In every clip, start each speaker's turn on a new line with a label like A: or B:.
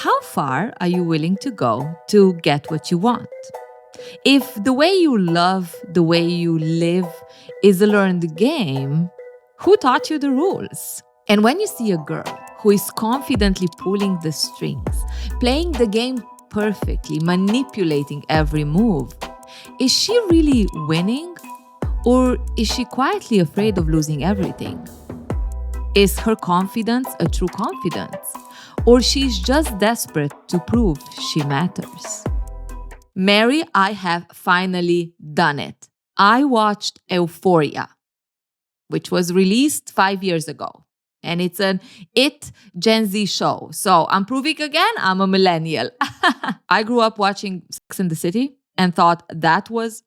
A: how far are you willing to go to get what you want? If the way you love, the way you live is a learned game, who taught you the rules? And when you see a girl who is confidently pulling the strings, playing the game perfectly, manipulating every move, is she really winning? Or is she quietly afraid of losing everything? Is her confidence a true confidence? Or she's just desperate to prove she matters? Mary, I have finally done it. I watched Euphoria, which was released 5 years ago. And it's an Gen Z show. So I'm proving again, I'm a millennial. I grew up watching Sex and the City and thought that was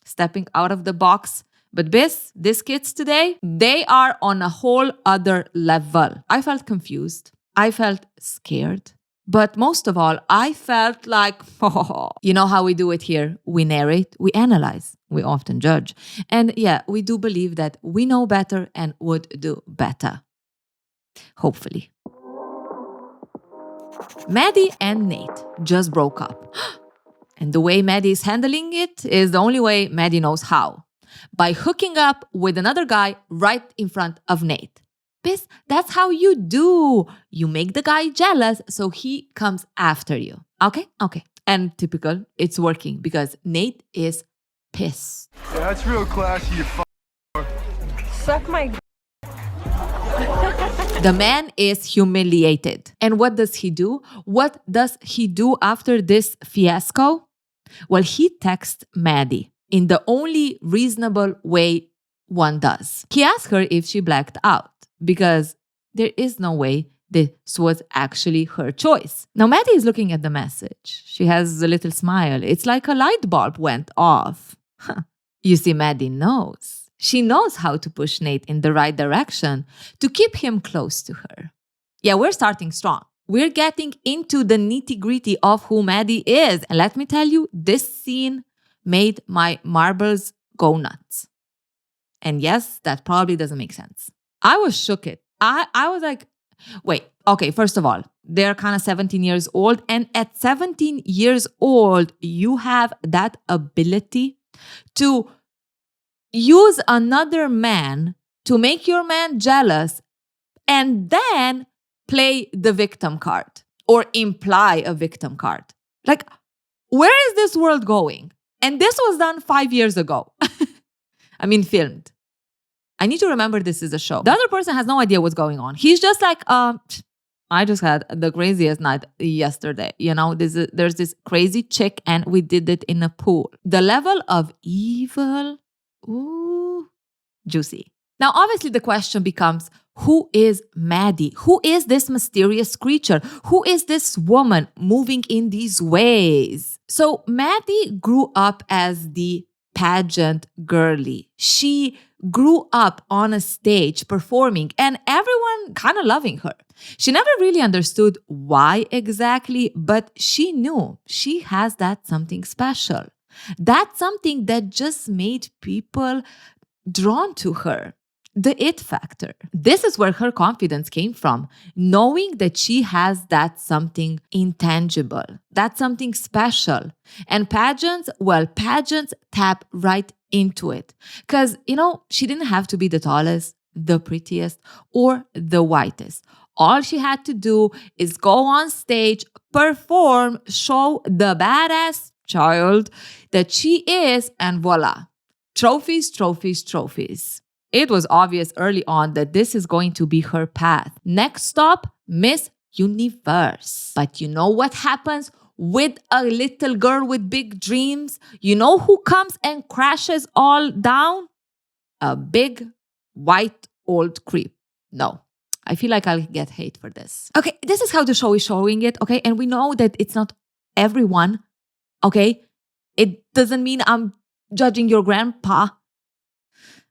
A: stepping out of the box. But these kids today, they are on a whole other level. I felt confused. I felt scared. But most of all, I felt like, you know how we do it here? We narrate, we analyze, we often judge. And yeah, we do believe that we know better and would do better. Hopefully. Maddy and Nate just broke up. And the way Maddy is handling it is the only way Maddy knows how. By hooking up with another guy right in front of Nate. That's how you do. You make the guy jealous so he comes after you. Okay. And typical, it's working because Nate is pissed.
B: Yeah, that's real classy, you
C: Suck my
A: The man is humiliated. And what does he do? What does he do after this fiasco? Well, he texts Maddy in the only reasonable way one does. He asks her if she blacked out because there is no way this was actually her choice. Now, Maddy is looking at the message. She has a little smile. It's like a light bulb went off. You see, Maddy knows. She knows how to push Nate in the right direction to keep him close to her. Yeah, we're starting strong. We're getting into the nitty-gritty of who Maddy is. And let me tell you, this scene made my marbles go nuts. And yes, that probably doesn't make sense. I was shook. I was like, wait, okay, first of all, they're kind of 17 years old. And at 17 years old, you have that ability to use another man to make your man jealous and then play the victim card or imply a victim card. Like, where is this world going? And this was done 5 years ago. I mean, filmed. I need to remember this is a show. The other person has no idea what's going on. He's just like, I just had the craziest night yesterday. You know, there's this crazy chick and we did it in a pool. The level of evil, ooh, juicy. Now, obviously, the question becomes, who is Maddy? Who is this mysterious creature? Who is this woman moving in these ways? So Maddy grew up as the pageant girly. She grew up on a stage performing and everyone kind of loving her. She never really understood why exactly, but she knew she has that something special. That's something that just made people drawn to her. The it factor. This is where her confidence came from, knowing that she has that something intangible, that something special. And pageants tap right into it. Because, you know, she didn't have to be the tallest, the prettiest, or the whitest. All she had to do is go on stage, perform, show the badass child that she is, and voila. Trophies, trophies, trophies. It was obvious early on that this is going to be her path. Next stop, Miss Universe. But you know what happens with a little girl with big dreams? You know who comes and crashes all down? A big, white, old creep. No, I feel like I'll get hate for this. Okay, this is how the show is showing it, okay? And we know that it's not everyone, okay? It doesn't mean I'm judging your grandpa.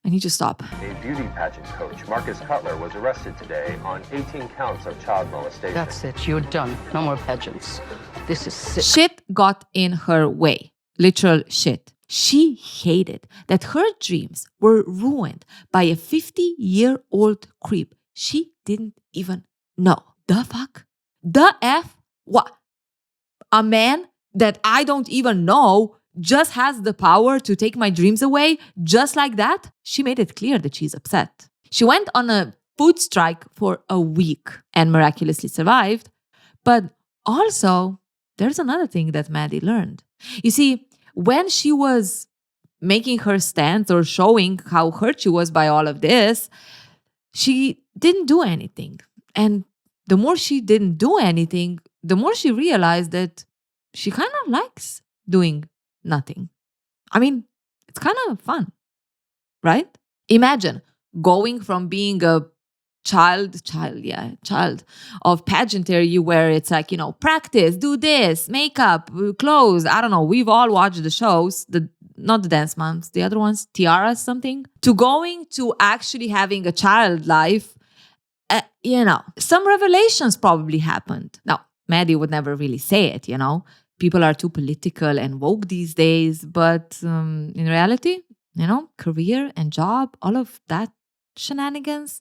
A: I need to stop.
D: A beauty pageant coach, Marcus Cutler, was arrested today on 18 counts of child molestation.
E: That's it. You're done. No more pageants. This is sick.
A: Shit got in her way. Literal shit. She hated that her dreams were ruined by a 50-year-old creep she didn't even know. The fuck? The F? What? A man that I don't even know just has the power to take my dreams away just like that? She made it clear that she's upset. She went on a food strike for a week and miraculously survived. But also, there's another thing that Maddy learned. You see, when she was making her stance or showing how hurt she was by all of this, she didn't do anything. And the more she didn't do anything, the more she realized that she kind of likes doing nothing. I mean, it's kind of fun, right? Imagine going from being a child of pageantry where it's like, practice, do this, makeup, clothes. I don't know. We've all watched the shows, not the Dance Moms, the other ones, Tiara something, to going to actually having a child life. Some revelations probably happened. Now, Maddy would never really say it, People are too political and woke these days. But in reality, career and job, all of that shenanigans,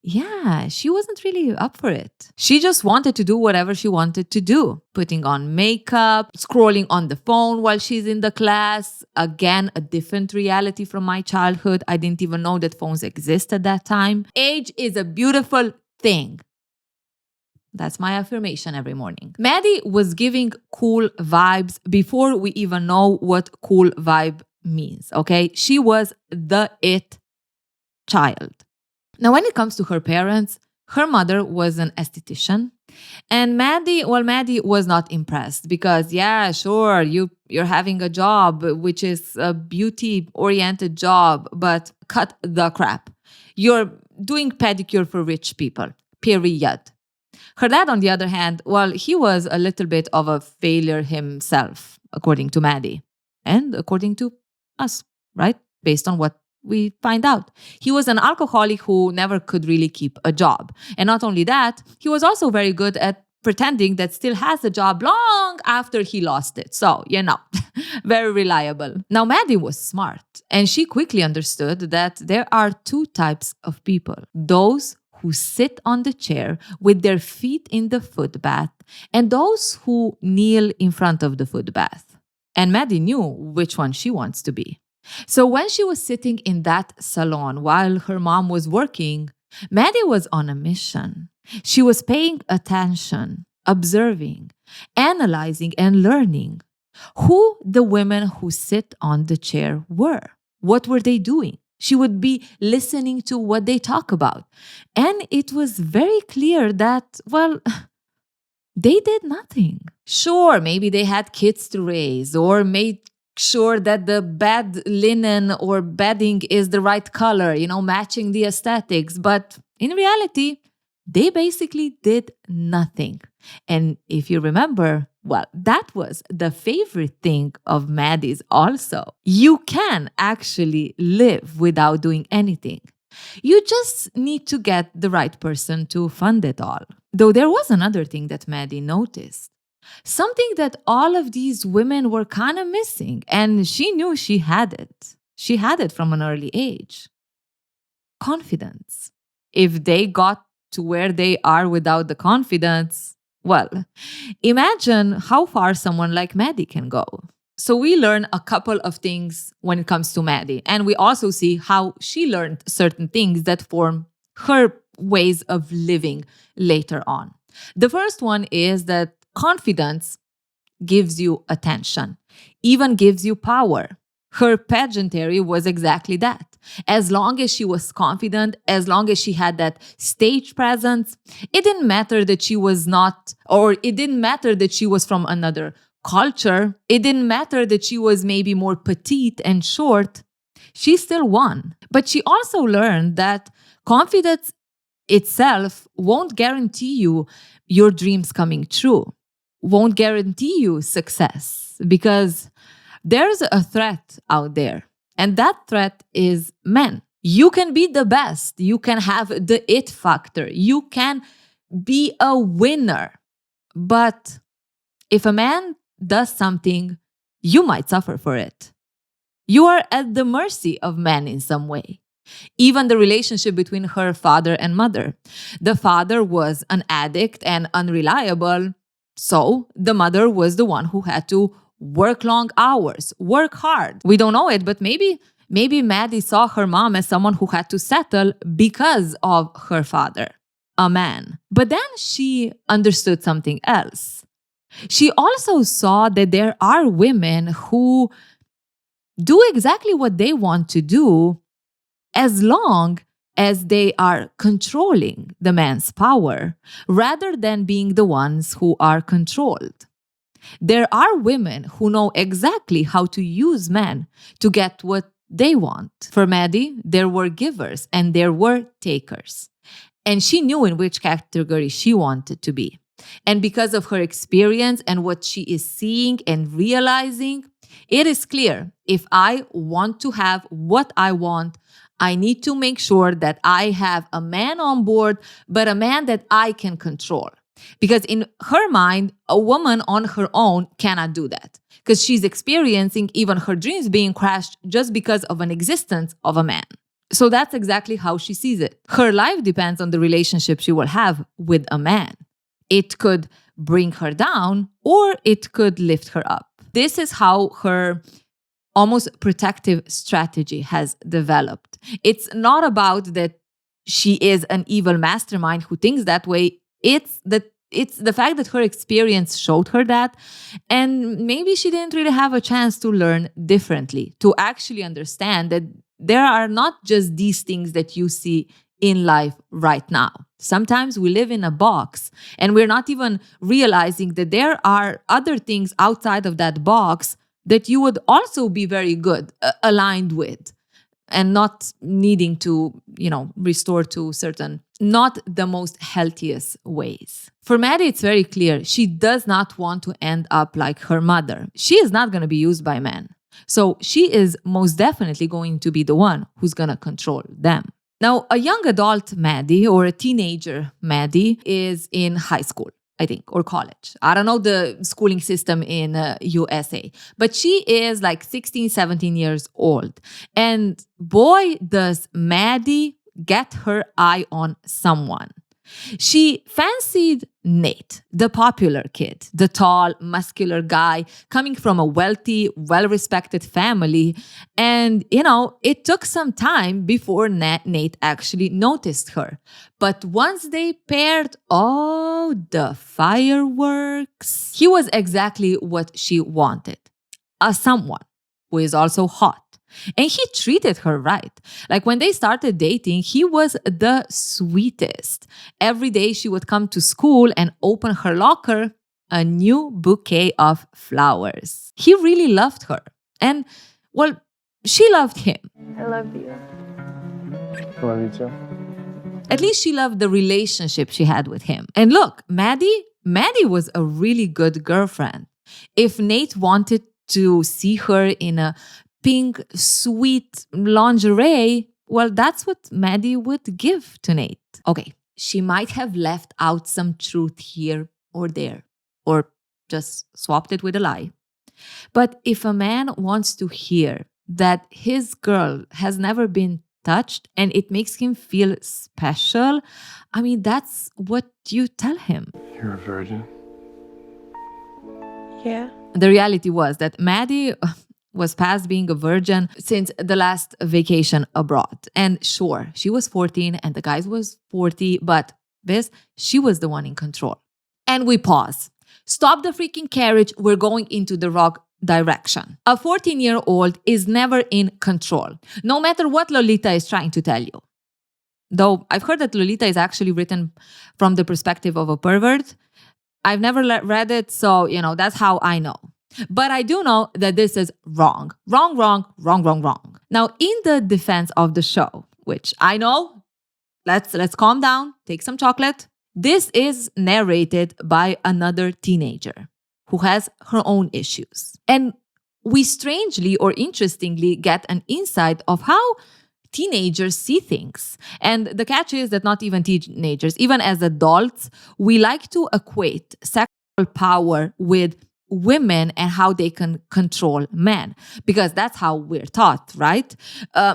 A: yeah, she wasn't really up for it. She just wanted to do whatever she wanted to do. Putting on makeup, scrolling on the phone while she's in the class. Again, a different reality from my childhood. I didn't even know that phones exist at that time. Age is a beautiful thing. That's my affirmation every morning. Maddy was giving cool vibes before we even know what cool vibe means, okay? She was the it child. Now, when it comes to her parents, her mother was an esthetician. And Maddy was not impressed because, yeah, sure, you're having a job, which is a beauty-oriented job, but cut the crap. You're doing pedicure for rich people, period. Her dad, on the other hand, he was a little bit of a failure himself, according to Maddy, and according to us, right? Based on what we find out. He was an alcoholic who never could really keep a job. And not only that, he was also very good at pretending that still has a job long after he lost it. So, very reliable. Now, Maddy was smart, and she quickly understood that there are two types of people. Those who sit on the chair with their feet in the foot bath, and those who kneel in front of the foot bath. And Maddy knew which one she wants to be. So when she was sitting in that salon while her mom was working, Maddy was on a mission. She was paying attention, observing, analyzing, and learning who the women who sit on the chair were. What were they doing? She would be listening to what they talk about. And it was very clear that, they did nothing. Sure, maybe they had kids to raise or made sure that the bed linen or bedding is the right color, matching the aesthetics. But in reality, they basically did nothing. And if you remember, that was the favorite thing of Maddy's also. You can actually live without doing anything. You just need to get the right person to fund it all. Though there was another thing that Maddy noticed. Something that all of these women were kind of missing, and she knew she had it. She had it from an early age. Confidence. If they got to where they are without the confidence, imagine how far someone like Maddy can go. So we learn a couple of things when it comes to Maddy, and we also see how she learned certain things that form her ways of living later on. The first one is that confidence gives you attention, even gives you power. Her pageantry was exactly that. As long as she was confident, as long as she had that stage presence, it didn't matter that she was not, or it didn't matter that she was from another culture. It didn't matter that she was maybe more petite and short. She still won. But she also learned that confidence itself won't guarantee you your dreams coming true, won't guarantee you success, because there's a threat out there. And that threat is men. You can be the best. You can have the it factor. You can be a winner. But if a man does something, you might suffer for it. You are at the mercy of men in some way. Even the relationship between her father and mother. The father was an addict and unreliable. So the mother was the one who had to work long hours, work hard. We don't know it, but maybe Maddy saw her mom as someone who had to settle because of her father, a man. But then she understood something else. She also saw that there are women who do exactly what they want to do as long as they are controlling the man's power rather than being the ones who are controlled. There are women who know exactly how to use men to get what they want. For Maddy, there were givers and there were takers. And she knew in which category she wanted to be. And because of her experience and what she is seeing and realizing, it is clear if I want to have what I want, I need to make sure that I have a man on board, but a man that I can control. Because in her mind, a woman on her own cannot do that. Because she's experiencing even her dreams being crashed just because of an existence of a man. So that's exactly how she sees it. Her life depends on the relationship she will have with a man. It could bring her down or it could lift her up. This is how her almost protective strategy has developed. It's not about that she is an evil mastermind who thinks that way. It's the fact that her experience showed her that, and maybe she didn't really have a chance to learn differently, to actually understand that there are not just these things that you see in life right now. Sometimes we live in a box and we're not even realizing that there are other things outside of that box that you would also be very good aligned with and not needing to, restore to certain, not the most healthiest ways. For Maddy, it's very clear. She does not want to end up like her mother. She is not going to be used by men. So she is most definitely going to be the one who's going to control them. Now, a young adult Maddy or a teenager Maddy is in high school, I think, or college. I don't know the schooling system in USA, but she is like 16, 17 years old. And boy, does Maddy get her eye on someone. She fancied Nate, the popular kid, the tall, muscular guy coming from a wealthy, well-respected family. And, it took some time before Nate actually noticed her. But once they paired, the fireworks. He was exactly what she wanted. A someone who is also hot. And he treated her right. Like when they started dating, he was the sweetest. Every day she would come to school and open her locker, a new bouquet of flowers. He really loved her. And, she loved him.
C: I love you.
B: I love you too.
A: At least she loved the relationship she had with him. And look, Maddy was a really good girlfriend. If Nate wanted to see her in a pink, sweet lingerie, that's what Maddy would give to Nate. Okay, she might have left out some truth here or there, or just swapped it with a lie. But if a man wants to hear that his girl has never been touched and it makes him feel special, that's what you tell him.
B: You're a virgin.
C: Yeah.
A: The reality was that Maddy was past being a virgin since the last vacation abroad. And sure, she was 14 and the guy was 40, but she was the one in control. And we pause. Stop the freaking carriage. We're going into the wrong direction. A 14-year-old is never in control, no matter what Lolita is trying to tell you. Though I've heard that Lolita is actually written from the perspective of a pervert. I've never read it, so, that's how I know. But I do know that this is wrong. Wrong, wrong, wrong, wrong, wrong. Now, in the defense of the show, which I know, let's calm down, take some chocolate. This is narrated by another teenager who has her own issues. And we strangely or interestingly get an insight of how teenagers see things. And the catch is that not even teenagers, even as adults, we like to equate sexual power with women and how they can control men, because that's how we're taught, right?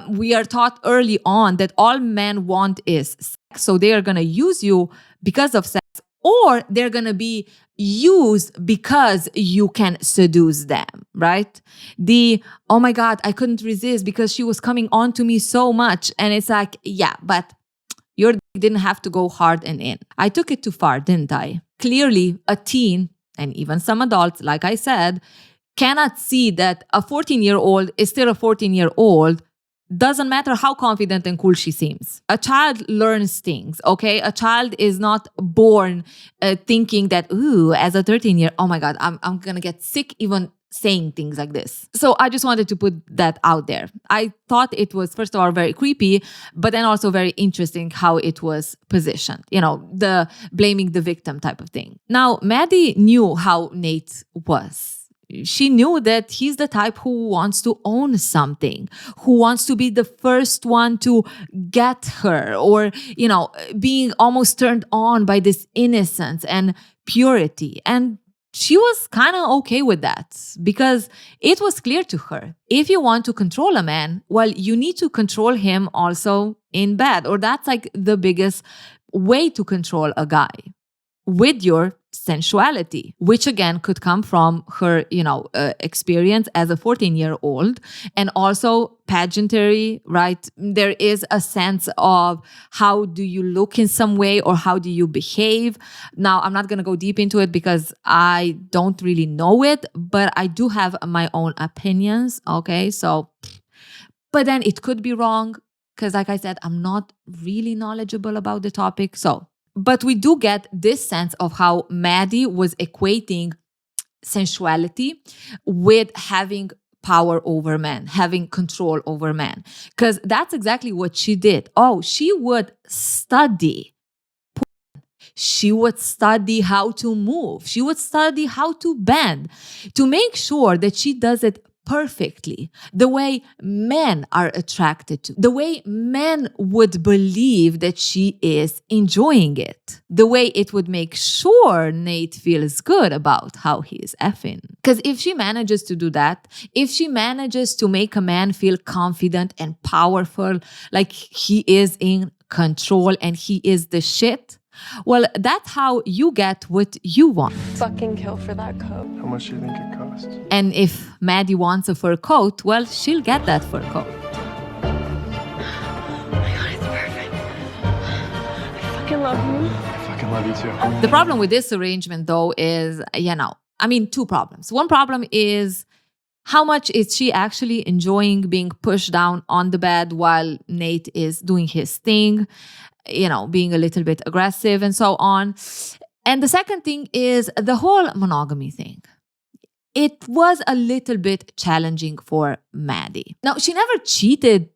A: We are taught early on that all men want is sex, so they are going to use you because of sex, or they're going to be used because you can seduce them, right? Oh my God, I couldn't resist because she was coming on to me so much. And it's like, yeah, but your dick didn't have to go hard and in. I took it too far, didn't I? Clearly, a teen, and even some adults, like I said, cannot see that a 14-year-old is still a 14-year-old. Doesn't matter how confident and cool she seems. A child learns things, okay? A child is not born thinking that, ooh, as a 13-year-old, oh my God, I'm gonna get sick even saying things like this. So I just wanted to put that out there. I thought it was, first of all, very creepy, but then also very interesting how it was positioned. The blaming the victim type of thing. Now, Maddy knew how Nate was. She knew that he's the type who wants to own something, who wants to be the first one to get her, or, being almost turned on by this innocence and purity. And she was kind of okay with that because it was clear to her. If you want to control a man, well, you need to control him also in bed, or that's like the biggest way to control a guy, with your sensuality, which again could come from her, experience as a 14-year-old, and also pageantry, right? There is a sense of how do you look in some way or how do you behave. Now, I'm not going to go deep into it because I don't really know it, but I do have my own opinions, okay? So, but then it could be wrong because, like I said, I'm not really knowledgeable about the topic. But we do get this sense of how Maddy was equating sensuality with having power over men, having control over men. Because that's exactly what she did. Oh, she would study. She would study how to move. She would study how to bend to make sure that she does it perfectly, the way men are attracted to, the way men would believe that she is enjoying it, the way it would make sure Nate feels good about how he is effing. Because if she manages to do that, if she manages to make a man feel confident and powerful, like he is in control and he is the shit, well, that's how you get what you want.
C: Fucking kill for that coat.
B: How much do you think it costs?
A: And if Maddy wants a fur coat, well, she'll get that fur coat.
C: Oh my God, it's perfect. I fucking love you.
B: I fucking love you too.
A: The problem with this arrangement, though, is, two problems. One problem is how much is she actually enjoying being pushed down on the bed while Nate is doing his thing, being a little bit aggressive and so on. And the second thing is the whole monogamy thing. It was a little bit challenging for Maddy. Now, she never cheated,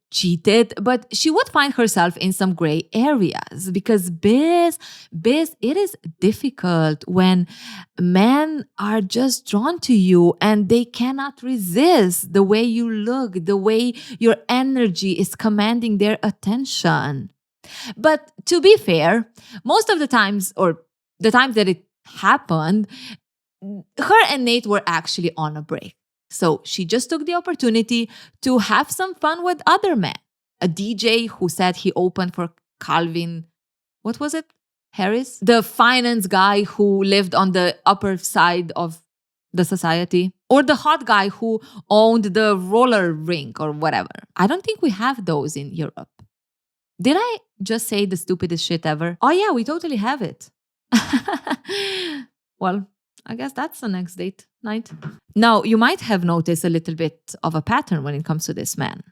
A: but she would find herself in some gray areas because biz, it is difficult when men are just drawn to you and they cannot resist the way you look, the way your energy is commanding their attention. But to be fair, most of the times, or the times that it happened, her and Nate were actually on a break. So she just took the opportunity to have some fun with other men. A DJ who said he opened for Calvin, what was it? Harris? The finance guy who lived on the upper side of the society. Or the hot guy who owned the roller rink or whatever. I don't think we have those in Europe. Did I just say the stupidest shit ever? Oh yeah, we totally have it. Well, I guess that's the next date night. Now, you might have noticed a little bit of a pattern when it comes to this man.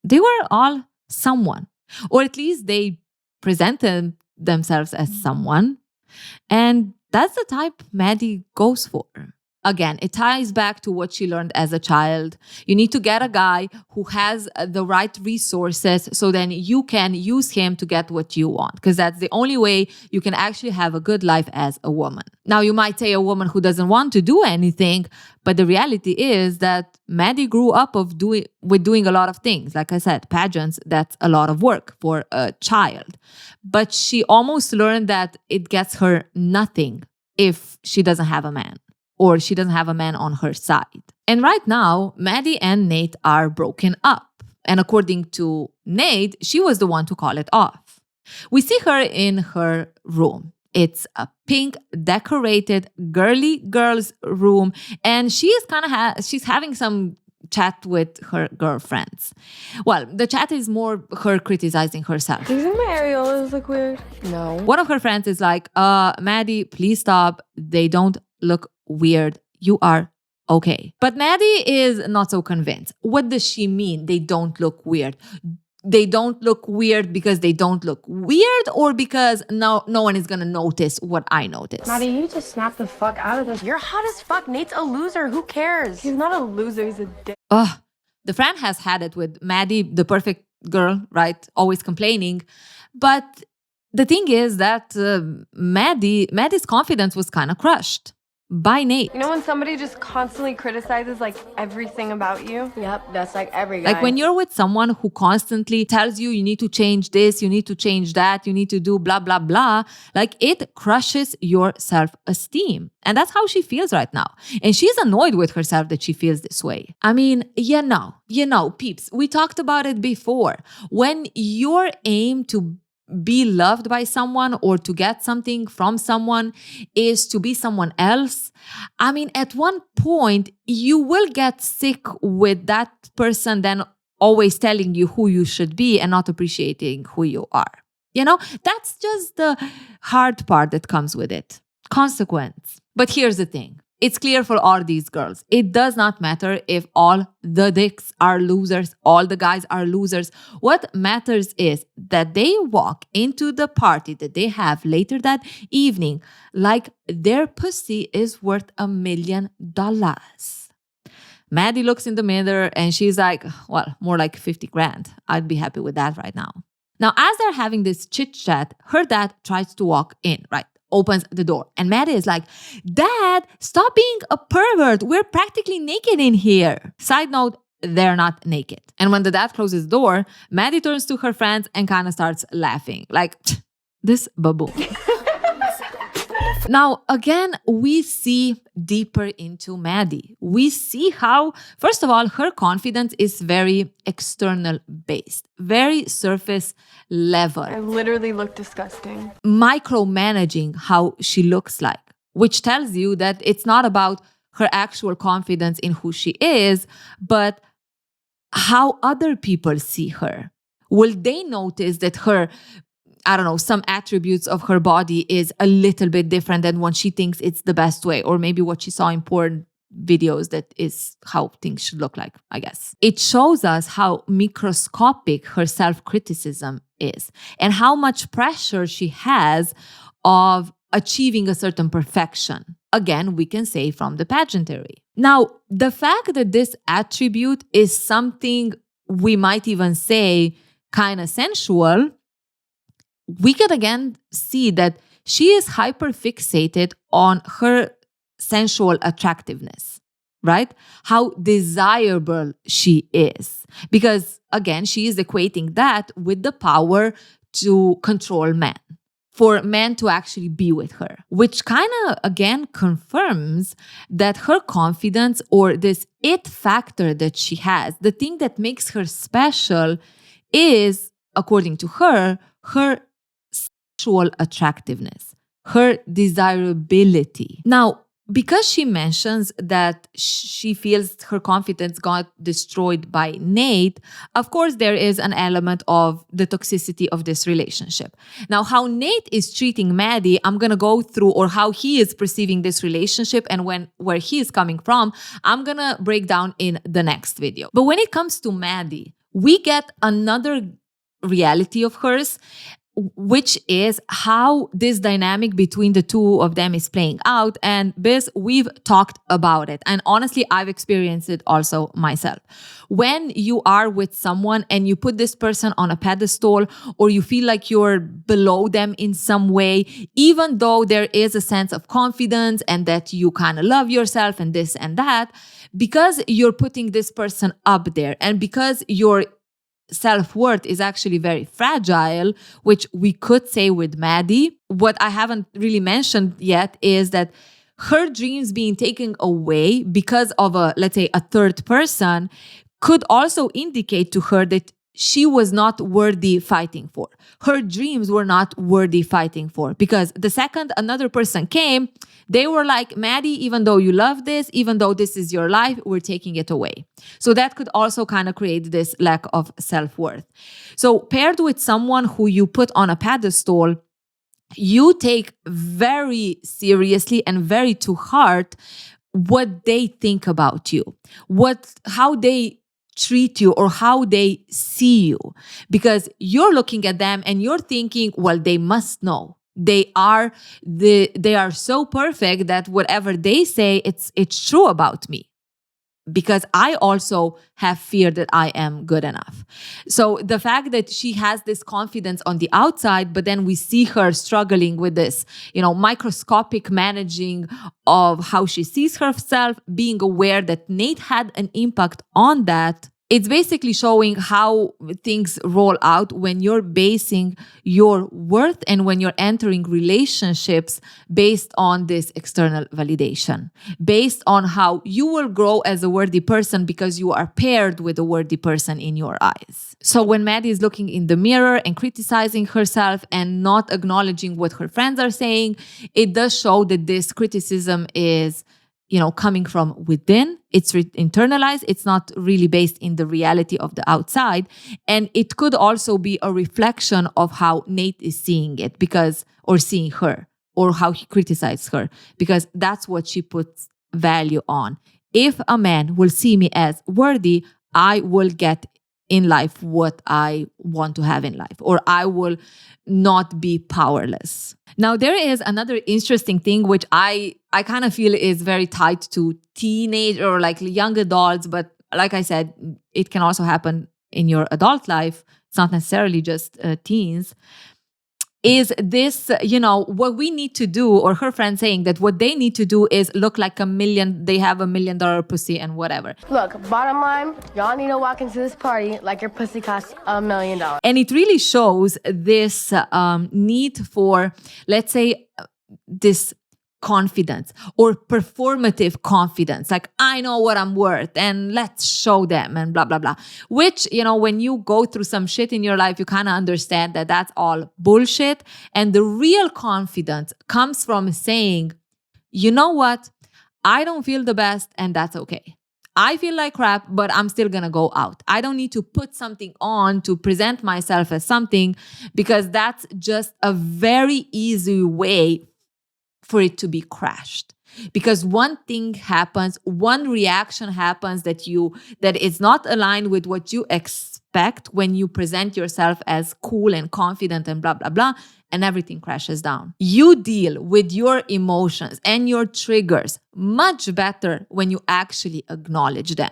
A: They were all someone, or at least they presented themselves as someone. And that's the type Maddy goes for. Again, it ties back to what she learned as a child. You need to get a guy who has the right resources so then you can use him to get what you want, because that's the only way you can actually have a good life as a woman. Now, you might say a woman who doesn't want to do anything, but the reality is that Maddy grew up with doing a lot of things. Like I said, pageants, that's a lot of work for a child. But she almost learned that it gets her nothing if she doesn't have a man, or she doesn't have a man on her side. And right now, Maddy and Nate are broken up. And according to Nate, she was the one to call it off. We see her in her room. It's a pink decorated girly girls room, and she's having some chat with her girlfriends. Well, the chat is more her criticizing herself.
C: Do you think my areolas look weird?
E: No.
A: One of her friends is like, Maddy, please stop. They don't look weird. You are okay. But Maddy is not so convinced. What does she mean? They don't look weird. They don't look weird because they don't look weird, or because no one is gonna notice what I notice?
C: Maddy, you need to snap the fuck out of this. You're hot as fuck. Nate's a loser. Who cares? He's not a loser. He's a dick.
A: Ugh. The friend has had it with Maddy, the perfect girl, right? Always complaining. But the thing is that Maddy's confidence was kind of crushed by Nate.
C: You know when somebody just constantly criticizes like everything about you?
E: Yep, that's like every guy.
A: Like when you're with someone who constantly tells you you need to change this, you need to change that, you need to do blah, blah, blah, like it crushes your self-esteem. And that's how she feels right now. And she's annoyed with herself that she feels this way. I mean, you know, peeps, we talked about it before. When your aim to be loved by someone or to get something from someone is to be someone else, I mean, at one point, you will get sick with that person then always telling you who you should be and not appreciating who you are. You know, that's just the hard part that comes with it. Consequence. But here's the thing. It's clear for all these girls. It does not matter if all the dicks are losers, all the guys are losers. What matters is that they walk into the party that they have later that evening like their pussy is worth $1 million. Maddy looks in the mirror and she's like, well, more like 50 grand. I'd be happy with that right now. Now, as they're having this chit chat, her dad tries to walk in, right? Opens the door. And Maddy is like, Dad, stop being a pervert. We're practically naked in here. Side note, they're not naked. And when the dad closes the door, Maddy turns to her friends and kind of starts laughing. Like, this baboon. Now, again, we see deeper into Maddy. We see how, first of all, her confidence is very external based, very surface level.
C: I literally look disgusting.
A: Micromanaging how she looks like, which tells you that it's not about her actual confidence in who she is, but how other people see her. Will they notice that her, I don't know, some attributes of her body is a little bit different than what she thinks it's the best way, or maybe what she saw in porn videos that is how things should look like, I guess. It shows us how microscopic her self-criticism is and how much pressure she has of achieving a certain perfection. Again, we can say from the pageantry. Now, the fact that this attribute is something we might even say kind of sensual, we could again see that she is hyperfixated on her sensual attractiveness, right? How desirable she is. Because again, she is equating that with the power to control men, for men to actually be with her, which kind of again confirms that her confidence, or this it factor that she has, the thing that makes her special is, according to her sexual attractiveness, her desirability. Now, because she mentions that she feels her confidence got destroyed by Nate, of course, there is an element of the toxicity of this relationship. Now, how Nate is treating Maddy, I'm going to go through, or how he is perceiving this relationship and where he is coming from, I'm going to break down in the next video. But when it comes to Maddy, we get another reality of hers, which is how this dynamic between the two of them is playing out. And Biz, we've talked about it. And honestly, I've experienced it also myself. When you are with someone and you put this person on a pedestal, or you feel like you're below them in some way, even though there is a sense of confidence and that you kind of love yourself and this and that, because you're putting this person up there and because you're self-worth is actually very fragile, which we could say with Maddy. What I haven't really mentioned yet is that her dreams being taken away because of let's say a third person could also indicate to her that she was not worthy fighting for. Her dreams were not worthy fighting for, because the second another person came, they were like, Maddy, even though you love this, even though this is your life, we're taking it away. So that could also kind of create this lack of self-worth. So paired with someone who you put on a pedestal, you take very seriously and very to heart what they think about you, how they treat you or how they see you, because you're looking at them and you're thinking, well, they must know. They are so perfect that whatever they say, it's true about me, because I also have fear that I am good enough. So the fact that she has this confidence on the outside, but then we see her struggling with this, microscopic managing of how she sees herself, being aware that Nate had an impact on that. It's basically showing how things roll out when you're basing your worth and when you're entering relationships based on this external validation, based on how you will grow as a worthy person because you are paired with a worthy person in your eyes. So when Maddy is looking in the mirror and criticizing herself and not acknowledging what her friends are saying, it does show that this criticism is coming from within. It's internalized. It's not really based in the reality of the outside. And it could also be a reflection of how Nate is seeing it or seeing her, or how he criticizes her, because that's what she puts value on. If a man will see me as worthy, I will get in life what I want to have in life, or I will not be powerless. Now, there is another interesting thing, which I kind of feel is very tied to teenage or like young adults, but like I said, it can also happen in your adult life. It's not necessarily just teens. Is this, what we need to do, or her friend saying that what they need to do is look like they have $1 million pussy and whatever.
C: Look, bottom line, y'all need to walk into this party like your pussy costs $1 million.
A: And it really shows this need for, let's say, this confidence or performative confidence. Like, I know what I'm worth and let's show them and blah, blah, blah. Which, when you go through some shit in your life, you kind of understand that that's all bullshit. And the real confidence comes from saying, you know what? I don't feel the best and that's okay. I feel like crap, but I'm still going to go out. I don't need to put something on to present myself as something, because that's just a very easy way for it to be crashed. Because one thing happens, one reaction happens that is not aligned with what you expect when you present yourself as cool and confident and blah, blah, blah, and everything crashes down. You deal with your emotions and your triggers much better when you actually acknowledge them.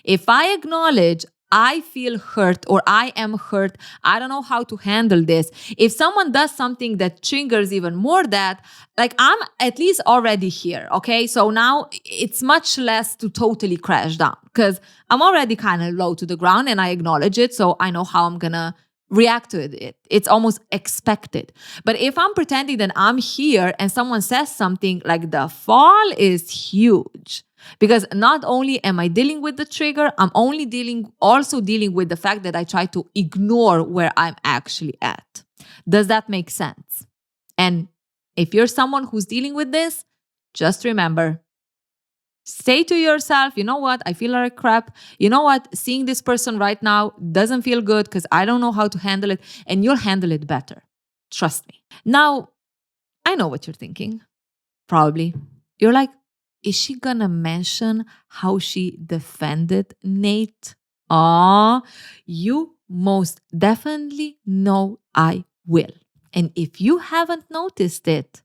A: If I acknowledge, I feel hurt or I am hurt, I don't know how to handle this. If someone does something that triggers even more that, like, I'm at least already here, okay? So now it's much less to totally crash down, because I'm already kind of low to the ground and I acknowledge it, so I know how I'm gonna react to it. It's almost expected. But if I'm pretending that I'm here and someone says something, like, the fall is huge. Because not only am I dealing with the trigger, I'm also dealing with the fact that I try to ignore where I'm actually at. Does that make sense? And if you're someone who's dealing with this, just remember, say to yourself, you know what? I feel like crap. You know what? Seeing this person right now doesn't feel good because I don't know how to handle it, and you'll handle it better. Trust me. Now, I know what you're thinking. Probably. You're like, is she gonna mention how she defended Nate? You most definitely know I will. And if you haven't noticed it,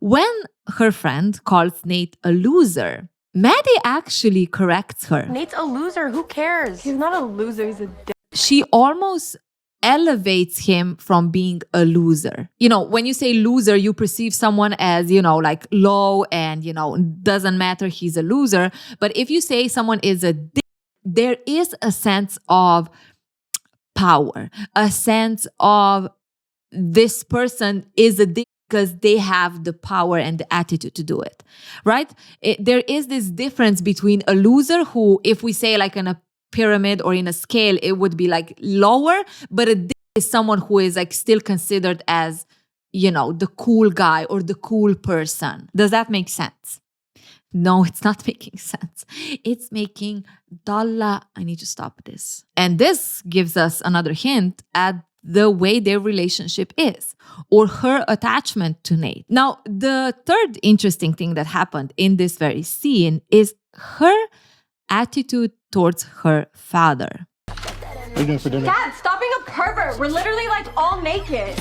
A: when her friend calls Nate a loser, Maddy actually corrects her.
C: Nate's a loser. Who cares? He's not a loser. He's a dick.
A: She almost elevates him from being a loser. When you say loser, you perceive someone as, like low and, doesn't matter, he's a loser. But if you say someone is a dick, there is a sense of power, a sense of this person is a dick because they have the power and the attitude to do it, right? There is this difference between a loser who, if we say like in a pyramid or in a scale, it would be like lower, but it is someone who is like still considered as, you know, the cool guy or the cool person. Does that make sense? No, it's not making sense. It's making dollar. I need to stop this. And this gives us another hint at the way their relationship is, or her attachment to Nate. Now, the third interesting thing that happened in this very scene is her attitude towards her father.
B: What are you doing for dinner?
C: Dad, stop being a pervert. We're literally like all naked.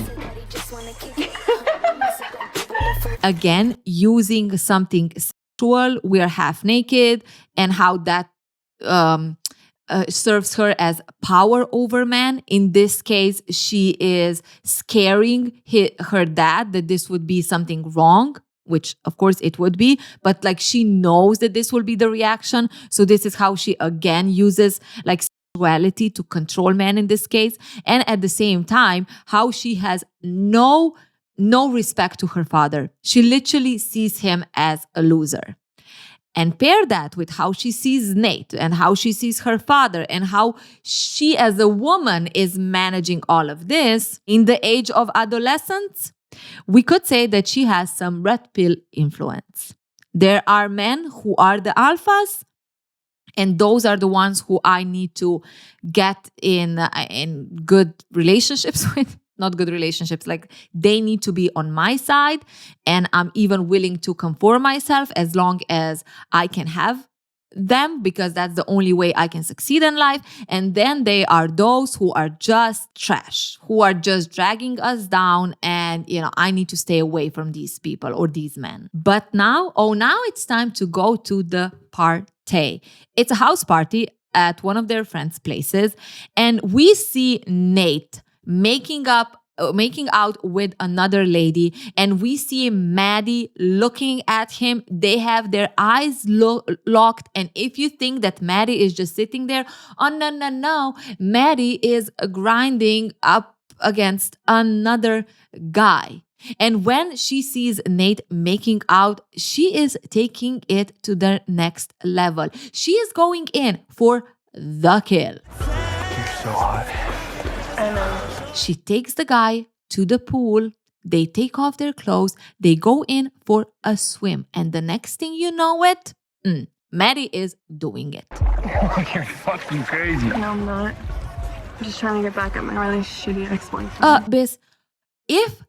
A: Again, using something sexual, we are half naked, and how that serves her as power over man. In this case, she is scaring her dad that this would be something wrong, which of course it would be, but like she knows that this will be the reaction. So this is how she again uses like sexuality to control men in this case. And at the same time, how she has no respect to her father. She literally sees him as a loser. And pair that with how she sees Nate and how she sees her father and how she as a woman is managing all of this in the age of adolescence, we could say that she has some red pill influence. There are men who are the alphas, and those are the ones who I need to get in good relationships with. Not good relationships, like they need to be on my side, and I'm even willing to conform myself as long as I can have them, because that's the only way I can succeed in life. And then they are those who are just trash, who are just dragging us down, and I need to stay away from these people or these men. But now it's time to go to the party. It's a house party at one of their friends' places, and we see Nate making out with another lady, and we see Maddy looking at him. They have their eyes locked, and if you think that Maddy is just sitting there, oh no, Maddy is grinding up against another guy. And when she sees Nate making out, she is taking it to the next level. She is going in for the kill.
B: You're so hot.
C: I know.
A: She takes the guy to the pool. They take off their clothes. They go in for a swim. And the next thing you know it, Maddy is doing it.
B: You're fucking crazy.
C: No, I'm not. I'm just trying to get back at my really shitty ex-boyfriend.
A: Biz, if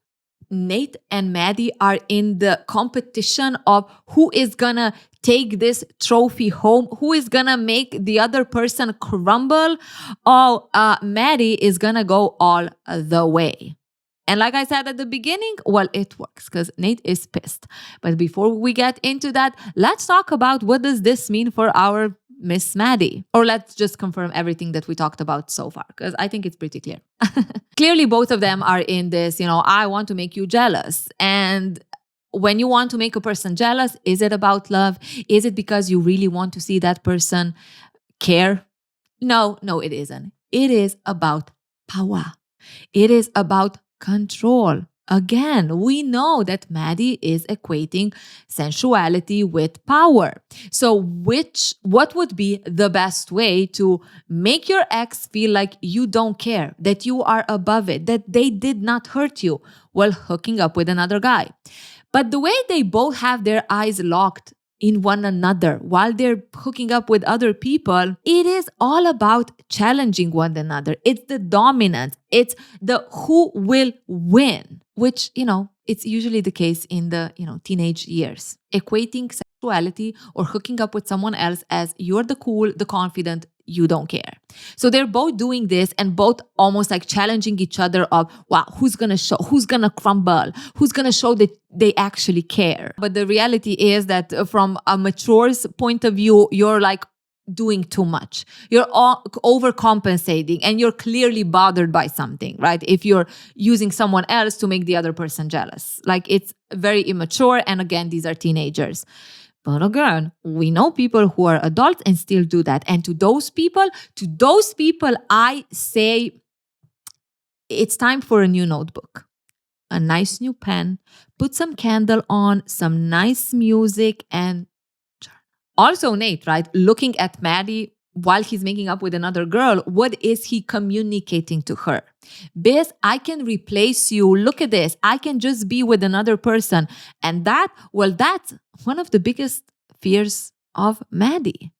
A: Nate and Maddy are in the competition of who is gonna take this trophy home, who is gonna make the other person crumble, Maddy is gonna go all the way. And like I said at the beginning, well, it works because Nate is pissed. But before we get into that, let's talk about what does this mean for our Miss Maddy. Or let's just confirm everything that we talked about so far, because I think it's pretty clear. Clearly, both of them are in this, I want to make you jealous. And when you want to make a person jealous, is it about love? Is it because you really want to see that person care? No, it isn't. It is about power. It is about control. Again, we know that Maddy is equating sensuality with power. So what would be the best way to make your ex feel like you don't care, that you are above it, that they did not hurt you? Well, hooking up with another guy. But the way they both have their eyes locked in one another while they're hooking up with other people, it is all about challenging one another. It's the dominance. It's the who will win, which, it's usually the case in the, teenage years. Equating sexuality or hooking up with someone else as you're the cool, the confident, you don't care. So they're both doing this and both almost like challenging each other of, wow, who's going to show, who's going to crumble, who's going to show that they actually care. But the reality is that from a mature's point of view, you're like doing too much. You're overcompensating and you're clearly bothered by something, right? If you're using someone else to make the other person jealous. Like it's very immature. And again, these are teenagers. But again, we know people who are adults and still do that. And to those people, I say it's time for a new notebook, a nice new pen, put some candle on, some nice music, and also Nate, right? Looking at Maddy while he's making up with another girl, what is he communicating to her? Biz, I can replace you. Look at this. I can just be with another person. And that's one of the biggest fears of Maddy.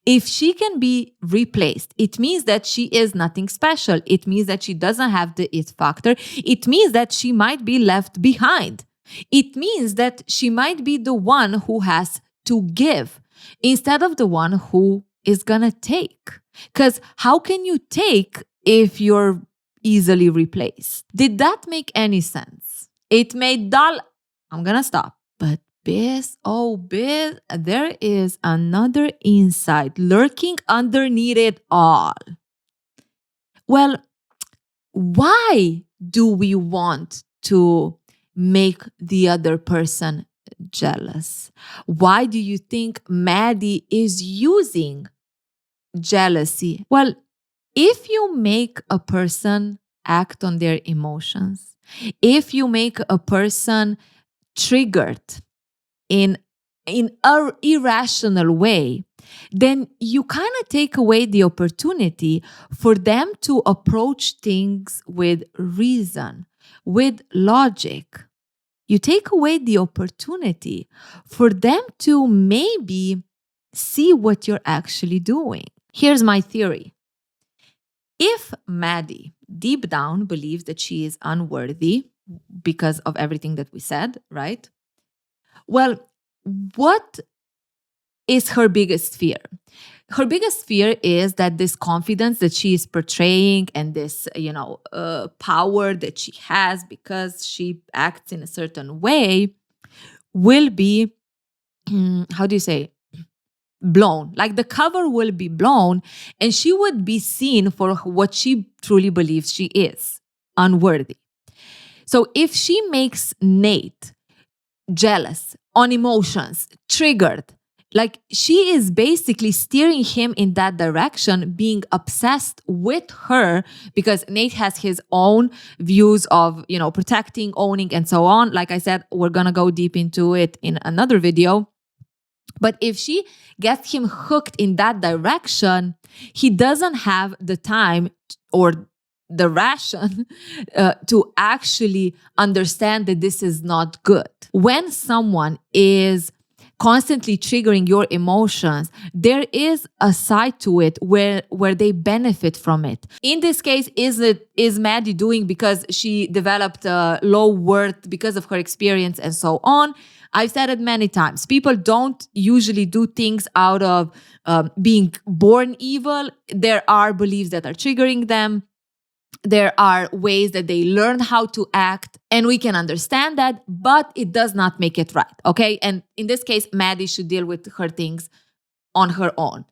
A: If she can be replaced, it means that she is nothing special. It means that she doesn't have the it factor. It means that she might be left behind. It means that she might be the one who has to give instead of the one who is gonna take. Because how can you take if you're easily replaced? Did that make any sense? It made dull. I'm gonna stop. But Biz, there is another insight lurking underneath it all. Well, why do we want to make the other person jealous? Why do you think Maddy is using jealousy? Well, if you make a person act on their emotions, if you make a person triggered in an irrational way, then you kind of take away the opportunity for them to approach things with reason, with logic. You take away the opportunity for them to maybe see what you're actually doing. Here's my theory. If Maddy deep down believes that she is unworthy because of everything that we said, right? Well, what is her biggest fear? Her biggest fear is that this confidence that she is portraying and this, power that she has because she acts in a certain way will be, blown. Like the cover will be blown and she would be seen for what she truly believes she is, unworthy. So if she makes Nate jealous, on emotions, triggered, like she is basically steering him in that direction, being obsessed with her because Nate has his own views of, protecting, owning, and so on. Like I said, we're going to go deep into it in another video. But if she gets him hooked in that direction, he doesn't have the time or the ration to actually understand that this is not good. When someone is constantly triggering your emotions, there is a side to it where they benefit from it. In this case, is Maddy doing because she developed low worth because of her experience and so on? I've said it many times. People don't usually do things out of being born evil. There are beliefs that are triggering them. There are ways that they learn how to act, and we can understand that, but it does not make it right, okay? And in this case, Maddy should deal with her things on her own.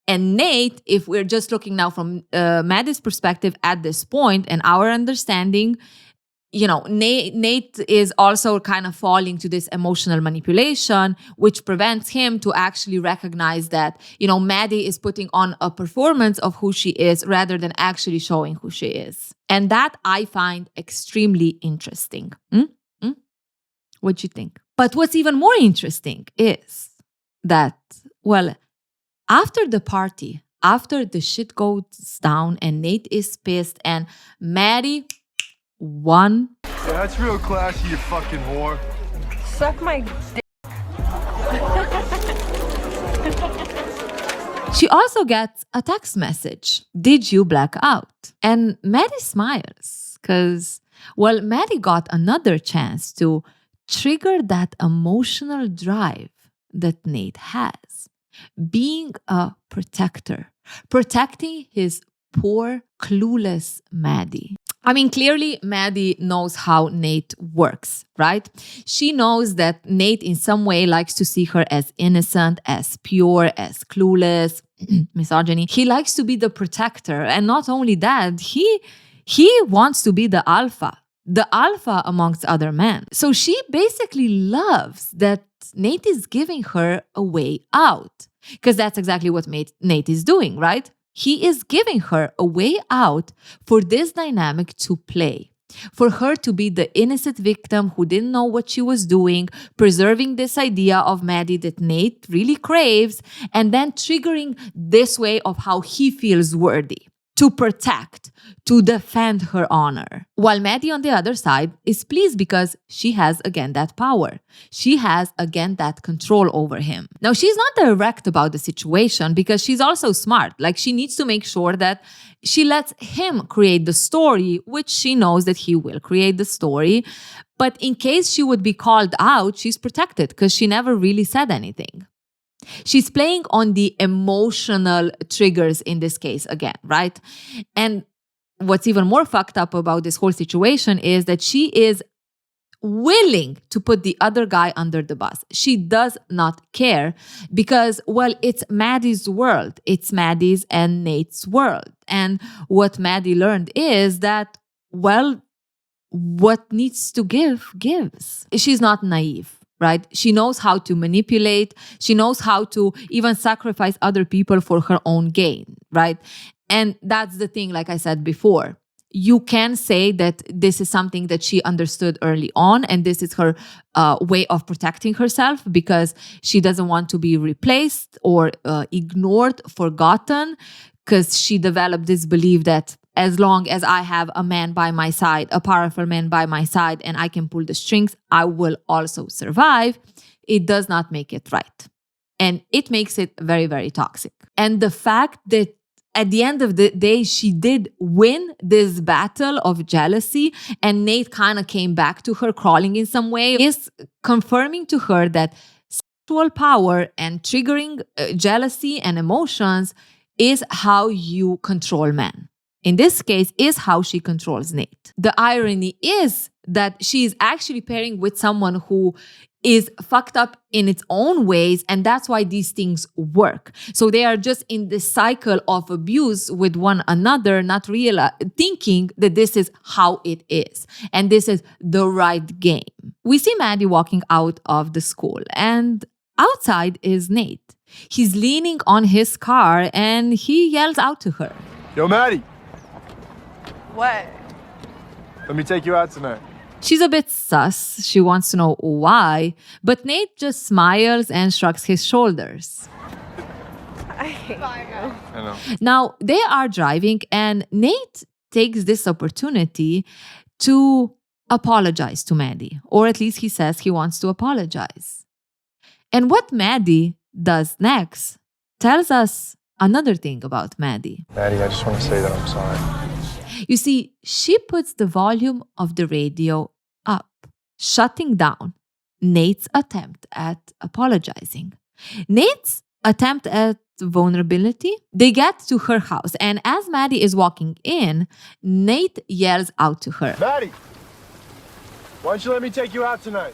A: And Nate, if we're just looking now from Maddy's perspective at this point and our understanding, Nate is also kind of falling to this emotional manipulation, which prevents him to actually recognize that, Maddy is putting on a performance of who she is rather than actually showing who she is. And that I find extremely interesting. What do you think? But what's even more interesting is that, after the party, after the shit goes down and Nate is pissed and Maddy won.
B: Yeah, that's real classy, you fucking whore.
C: Suck my dick.
A: She also gets a text message. Did you black out? And Maddy smiles because, Maddy got another chance to trigger that emotional drive that Nate has. Being a protector, protecting his poor, clueless Maddy. I mean, clearly, Maddy knows how Nate works, right? She knows that Nate in some way likes to see her as innocent, as pure, as clueless, misogyny. He likes to be the protector. And not only that, he wants to be the alpha amongst other men. So she basically loves that Nate is giving her a way out. Because that's exactly what Nate is doing, right? He is giving her a way out for this dynamic to play. For her to be the innocent victim who didn't know what she was doing, preserving this idea of Maddy that Nate really craves, and then triggering this way of how he feels worthy to protect, to defend her honor. While Maddy on the other side is pleased because she has again that power. She has again that control over him. Now, she's not direct about the situation because she's also smart. Like, she needs to make sure that she lets him create the story, which she knows that he will create the story. But in case she would be called out, she's protected because she never really said anything. She's playing on the emotional triggers in this case again, right? And what's even more fucked up about this whole situation is that she is willing to put the other guy under the bus. She does not care because, well, it's Maddy's world. It's Maddy's and Nate's world. And what Maddy learned is that, well, what needs to give, gives. She's not naive. Right? She knows how to manipulate. She knows how to even sacrifice other people for her own gain, right? And that's the thing, like I said before. You can say that this is something that she understood early on, and this is her way of protecting herself because she doesn't want to be replaced or ignored, forgotten, because she developed this belief that as long as I have a man by my side, a powerful man by my side, and I can pull the strings, I will also survive. It does not make it right. And it makes it very, very toxic. And the fact that at the end of the day, she did win this battle of jealousy, and Nate kind of came back to her crawling in some way, is confirming to her that sexual power and triggering jealousy and emotions is how you control men. In this case, is how she controls Nate. The irony is that she is actually pairing with someone who is fucked up in its own ways, and that's why these things work. So they are just in this cycle of abuse with one another, not thinking that this is how it is, and this is the right game. We see Maddy walking out of the school, and outside is Nate. He's leaning on his car, and he yells out to her.
B: Yo, Maddy,
C: What?
B: let me take you out tonight.
A: She's a bit sus. She wants to know why, but Nate just smiles and shrugs his shoulders.
B: I know.
A: Now, they are driving, and Nate takes this opportunity to apologize to Maddy, or at least he says he wants to apologize. And what Maddy does next tells us another thing about Maddy.
B: Maddy, I just want to say that I'm sorry.
A: You see, she puts the volume of the radio up, shutting down Nate's attempt at apologizing. Nate's attempt at vulnerability. They get to her house, and as Maddy is walking in, Nate yells out to her.
B: Maddy, why don't you let me take you out tonight?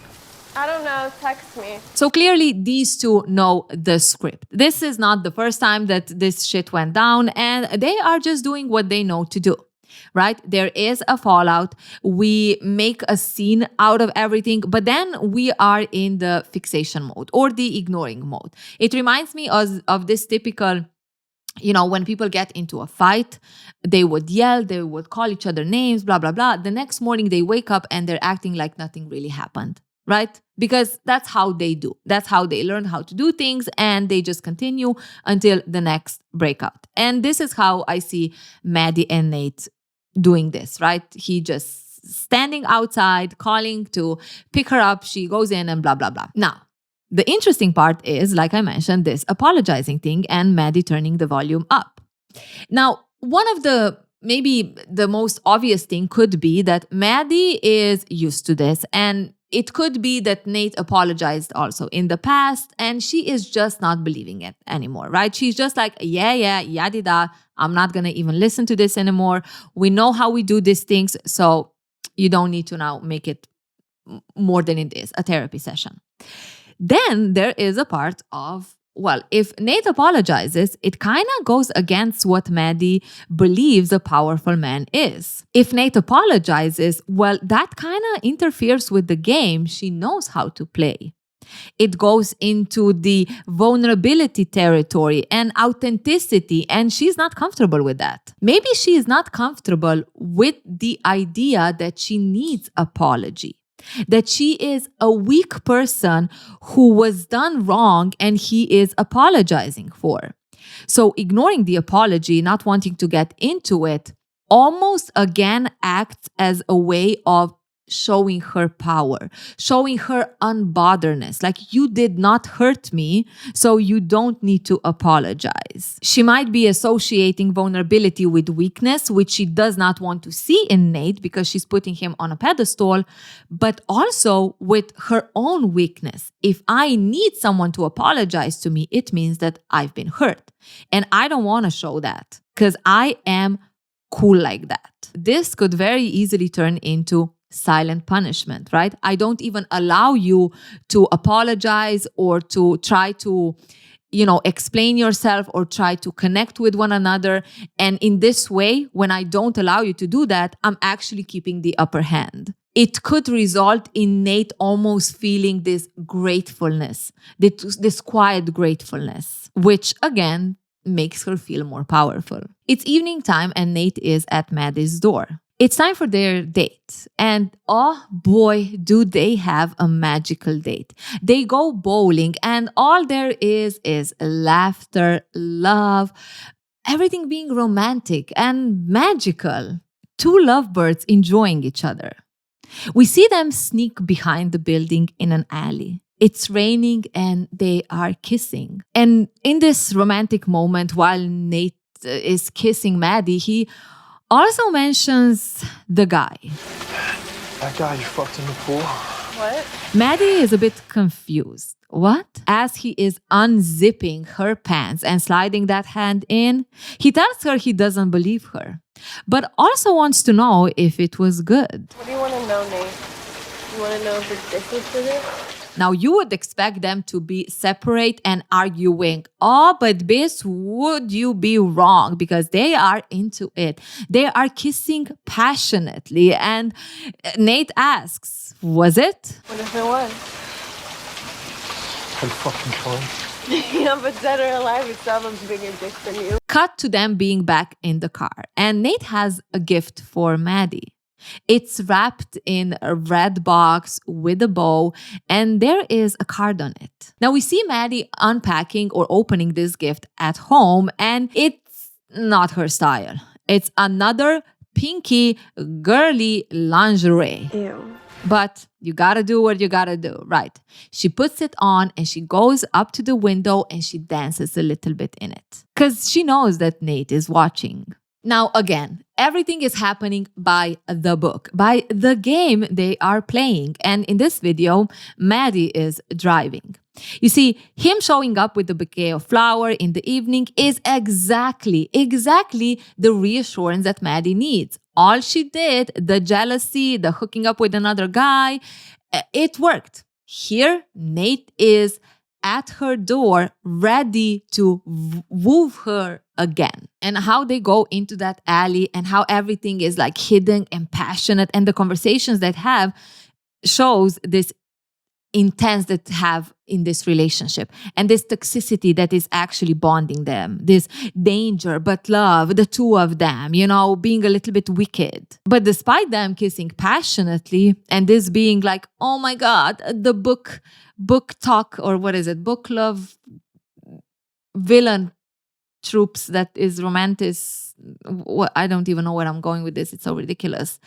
C: I don't know. Text me.
A: So clearly, these two know the script. This is not the first time that this shit went down, and they are just doing what they know to do. Right? There is a fallout. We make a scene out of everything, but then we are in the fixation mode or the ignoring mode. It reminds me of this typical, when people get into a fight, they would yell, they would call each other names, blah, blah, blah. The next morning they wake up and they're acting like nothing really happened, right? Because that's how they do. That's how they learn how to do things, and they just continue until the next breakout. And this is how I see Maddy and Nate doing this, right? He just standing outside, calling to pick her up. She goes in and blah, blah, blah. Now, the interesting part is, like I mentioned, this apologizing thing and Maddy turning the volume up. Now, one of maybe the most obvious thing could be that Maddy is used to this, and it could be that Nate apologized also in the past, and she is just not believing it anymore, right? She's just like, yeah, yadida, I'm not going to even listen to this anymore. We know how we do these things, so you don't need to now make it more than it is, a therapy session. Then there is a part of, well, if Nate apologizes, it kind of goes against what Maddy believes a powerful man is. If Nate apologizes, well, that kind of interferes with the game she knows how to play. It goes into the vulnerability territory and authenticity, and she's not comfortable with that. Maybe she is not comfortable with the idea that she needs apology, that she is a weak person who was done wrong and he is apologizing for. So ignoring the apology, not wanting to get into it, almost again acts as a way of showing her power, showing her unbotheredness. Like, you did not hurt me, so you don't need to apologize. She might be associating vulnerability with weakness, which she does not want to see in Nate because she's putting him on a pedestal, but also with her own weakness. If I need someone to apologize to me, it means that I've been hurt. And I don't want to show that because I am cool like that. This could very easily turn into silent punishment, right? I don't even allow you to apologize or to try to, explain yourself or try to connect with one another. And in this way, when I don't allow you to do that, I'm actually keeping the upper hand. It could result in Nate almost feeling this gratefulness, this quiet gratefulness, which again makes her feel more powerful. It's evening time and Nate is at Maddy's door. It's time for their date. And oh boy, do they have a magical date. They go bowling and all there is laughter, love, everything being romantic and magical. Two lovebirds enjoying each other. We see them sneak behind the building in an alley. It's raining and they are kissing. And in this romantic moment, while Nate is kissing Maddy, he also mentions the guy.
B: That guy you fucked in the pool?
C: What?
A: Maddy is a bit confused. What? As he is unzipping her pants and sliding that hand in, he tells her he doesn't believe her, but also wants to know if it was good.
C: What do you want to know, Nate? You want to know if it's this was for this?
A: Now, you would expect them to be separate and arguing. Oh, but this would you be wrong because they are into it. They are kissing passionately. And Nate asks, was it?
C: What if it was?
B: Are you fucking fun?
C: Yeah, but dead or alive, it's someone's bigger dick than you.
A: Cut to them being back in the car. And Nate has a gift for Maddy. It's wrapped in a red box with a bow, and there is a card on it. Now we see Maddy unpacking or opening this gift at home, and it's not her style. It's another pinky, girly lingerie.
C: Ew.
A: But you gotta do what you gotta do, right? She puts it on and she goes up to the window and she dances a little bit in it. Because she knows that Nate is watching. Now, again, everything is happening by the book, by the game they are playing. And in this video, Maddy is driving. You see, him showing up with the bouquet of flower in the evening is exactly the reassurance that Maddy needs. All she did, the jealousy, the hooking up with another guy, it worked. Here, Nate is at her door, ready to woo her again. And how they go into that alley and how everything is like hidden and passionate, and the conversations that have shows this intense that have in this relationship and this toxicity that is actually bonding them, this danger but love, the two of them, being a little bit wicked. But despite them kissing passionately and this being like, oh my God, the book talk, or what is it, book love villain troops that is romantic. I don't even know where I'm going with this. It's so ridiculous.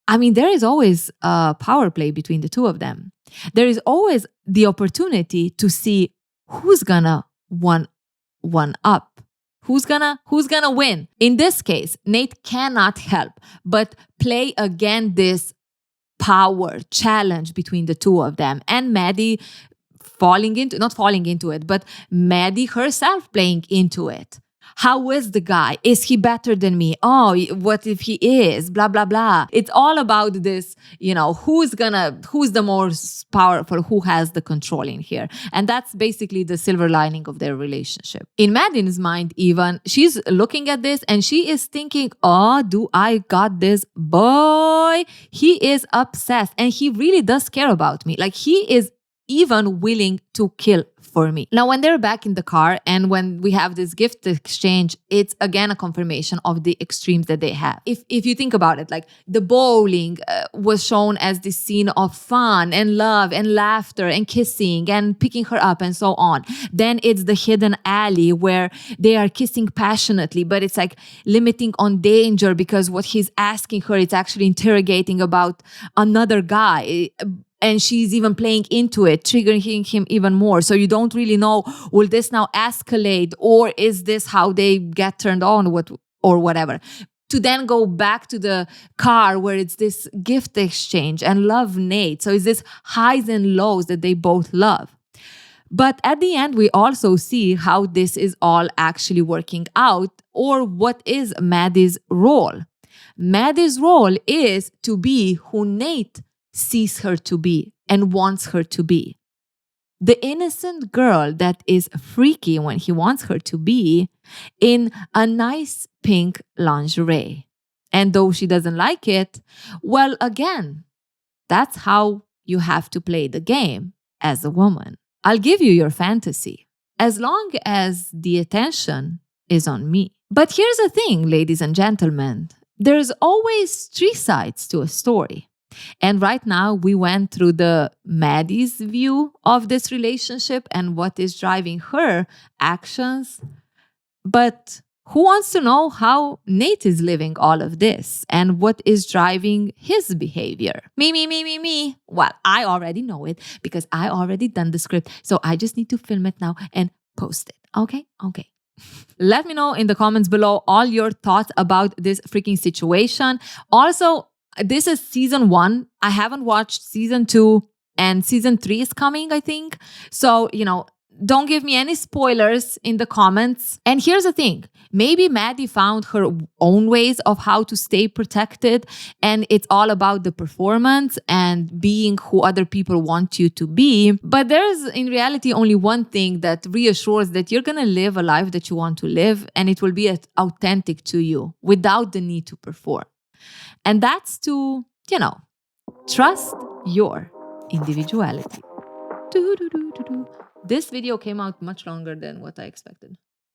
A: I mean, there is always a power play between the two of them. There is always the opportunity to see who's gonna one up, who's gonna win. In this case, Nate cannot help but play again this power challenge between the two of them, and Maddy not falling into it, but Maddy herself playing into it. How is the guy? Is he better than me? Oh, what if he is? Blah, blah, blah. It's all about this, who's the most powerful, who has the control in here. And that's basically the silver lining of their relationship. In Madden's mind, even, she's looking at this and she is thinking, oh, do I got this boy? He is obsessed and he really does care about me. Like, he is even willing to kill for me. Now, when they're back in the car and when we have this gift exchange, it's again a confirmation of the extremes that they have. If you think about it, like the bowling was shown as this scene of fun and love and laughter and kissing and picking her up and so on. Then it's the hidden alley where they are kissing passionately, but it's like limiting on danger because what he's asking her is actually interrogating about another guy. And she's even playing into it, triggering him even more. So you don't really know, will this now escalate or is this how they get turned on or whatever? To then go back to the car where it's this gift exchange and love Nate. So it's this highs and lows that they both love. But at the end, we also see how this is all actually working out or what is Maddy's role. Maddy's role is to be who Nate sees her to be and wants her to be. The innocent girl that is freaky when he wants her to be in a nice pink lingerie. And though she doesn't like it, well, again, that's how you have to play the game as a woman. I'll give you your fantasy as long as the attention is on me. But here's the thing, ladies and gentlemen, there's always three sides to a story. And right now, we went through the Maddy's view of this relationship and what is driving her actions. But who wants to know how Nate is living all of this and what is driving his behavior? Me. Well, I already know it because I already done the script. So I just need to film it now and post it. Okay. Let me know in the comments below all your thoughts about this freaking situation. Also, this is season 1. I haven't watched season 2 and season 3 is coming, I think. So, don't give me any spoilers in the comments. And here's the thing. Maybe Maddy found her own ways of how to stay protected. And it's all about the performance and being who other people want you to be. But there's in reality only one thing that reassures that you're going to live a life that you want to live. And it will be authentic to you without the need to perform. And that's to, trust your individuality. This video came out much longer than what I expected.